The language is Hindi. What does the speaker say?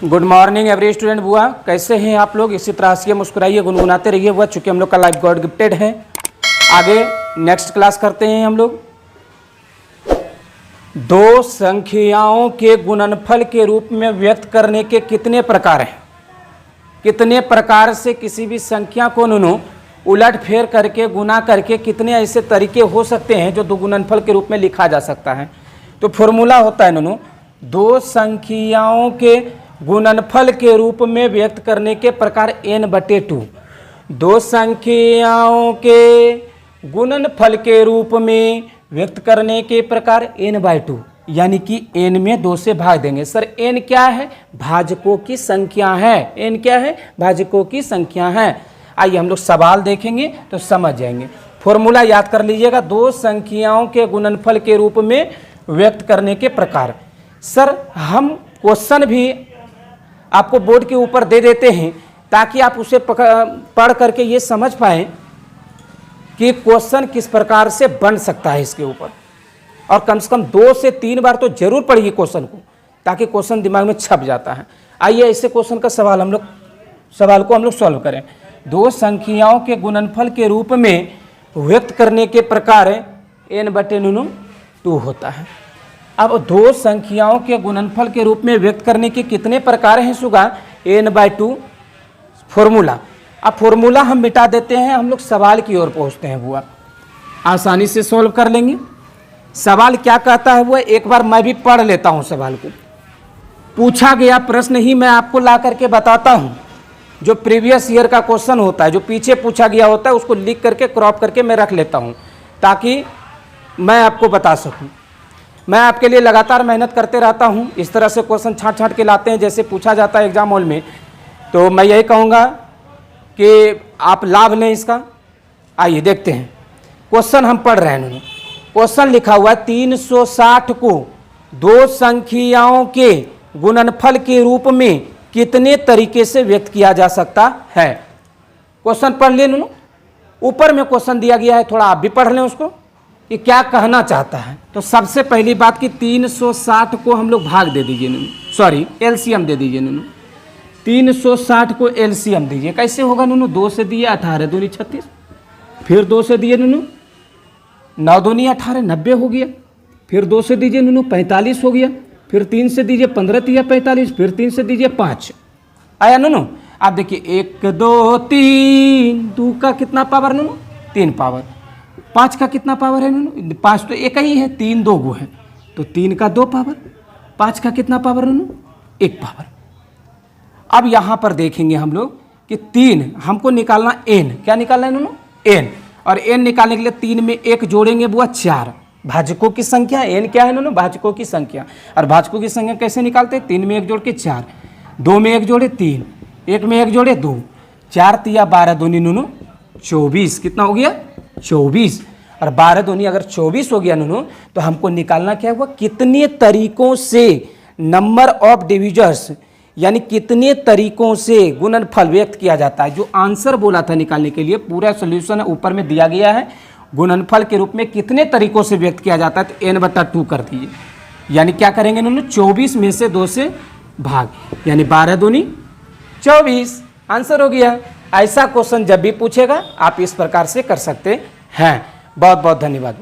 Good morning every student. बुआ कैसे हैं आप लोग? इसी तरह से मुस्कुराइए, गुनगुनाते रहिए बुआ, चूँकि हम लोग का लाइफ गॉड गिफ्टेड है। आगे नेक्स्ट क्लास करते हैं हम लोग। दो संख्याओं के गुणनफल के रूप में व्यक्त करने के कितने प्रकार हैं? कितने प्रकार से किसी भी संख्या को नुनू उलट फेर करके गुना करके कितने ऐसे तरीके हो सकते हैं जो दो गुणनफल के रूप में लिखा जा सकता है। तो फॉर्मूला होता है नुनू, दो संख्याओं के गुणनफल के रूप में व्यक्त करने के प्रकार n/2। दो संख्याओं के गुणनफल के रूप में व्यक्त करने के प्रकार n/2, यानी कि n में 2 से भाग देंगे। सर n क्या है? भाजकों की संख्या है। n क्या है? भाजकों की संख्या है। आइए हम लोग सवाल देखेंगे तो समझ जाएंगे। फॉर्मूला याद कर लीजिएगा, दो संख्याओं के गुणनफल के रूप में व्यक्त करने के प्रकार। सर हम क्वेश्चन भी आपको बोर्ड के ऊपर दे देते हैं ताकि आप उसे पढ़ करके ये समझ पाएं कि क्वेश्चन किस प्रकार से बन सकता है इसके ऊपर, और कम से कम 2 से 3 बार तो जरूर पढ़िए क्वेश्चन को, ताकि क्वेश्चन दिमाग में छप जाता है। आइए ऐसे क्वेश्चन का सवाल को हम लोग सॉल्व करें। दो संख्याओं के गुणनफल के रूप में व्यक्त करने के प्रकार n/2 होता है। अब दो संख्याओं के गुणनफल के रूप में व्यक्त करने के कितने प्रकार हैं सुगा? n/2 formula. अब फॉर्मूला हम मिटा देते हैं, हम लोग सवाल की ओर पहुंचते हैं बुआ, आसानी से सॉल्व कर लेंगे। सवाल क्या कहता है वो एक बार मैं भी पढ़ लेता हूं। सवाल को पूछा गया प्रश्न ही मैं आपको ला करके बताता हूं। जो प्रीवियस ईयर का क्वेश्चन होता है, जो पीछे पूछा गया होता है, उसको लिख करके क्रॉप करके मैं रख लेता हूं ताकि मैं आपको बता सकूं। मैं आपके लिए लगातार मेहनत करते रहता हूं। इस तरह से क्वेश्चन छांट के लाते हैं जैसे पूछा जाता है एग्जाम हॉल में। तो मैं यही कहूँगा कि आप लाभ लें इसका। आइए देखते हैं क्वेश्चन हम पढ़ रहे हैं। क्वेश्चन लिखा हुआ है 360 को दो संख्याओं के गुणनफल के रूप में कितने तरीके से व्यक्त किया जा सकता है। क्वेश्चन पढ़ लें। ऊपर में क्वेश्चन दिया गया है, थोड़ा आप भी पढ़ लें उसको कि क्या कहना चाहता है। तो सबसे पहली बात कि 360 को हम लोग भाग दे दीजिए, सॉरी एलसीएम दे दीजिए। 360 को एलसीएम दीजिए। कैसे होगा? 2 से दिए 18 दूनी 36, फिर 2 से दिए 9 दूनी 18 90 हो गया, फिर 2 से दीजिए 45 हो गया, फिर 3 से दीजिए 15 तिया 45, फिर 3 से दीजिए 5 आया। आप देखिए 1 2 3, 2 का कितना पावर 3 पावर, 5 का कितना पावर है 5 तो एक ही है, 3 2 गो है तो 3 का 2 पावर, 5 का कितना पावर 1 पावर। अब यहाँ पर देखेंगे हम लोग कि 3 हमको निकालना n, क्या निकालना है n, और n निकालने के लिए 3 में 1 जोड़ेंगे बुआ 4। भाजकों की संख्या n क्या है भाजकों की संख्या। और भाजकों की संख्या कैसे निकालते हैं? 3 में 1 जोड़ के 4, 2 में 1 जोड़े 3, 1 में 1 जोड़े 2, 4 तिया 12 दूनी 24। कितना हो गया? 24। और 12 दूनी अगर 24 हो गया तो हमको निकालना क्या हुआ? कितने तरीकों से नंबर ऑफ डिविजर्स, यानी कितने तरीकों से गुणनफल व्यक्त किया जाता है। जो आंसर बोला था निकालने के लिए, पूरा सॉल्यूशन ऊपर में दिया गया है। गुणनफल के रूप में कितने तरीकों से व्यक्त किया जाता है, तो n/2 कर दीजिए। यानी क्या करेंगे 24 में से 2 से भाग, यानी 12 दूनी 24 आंसर हो गया। ऐसा क्वेश्चन जब भी पूछेगा आप इस प्रकार से कर सकते हैं। बहुत बहुत धन्यवाद।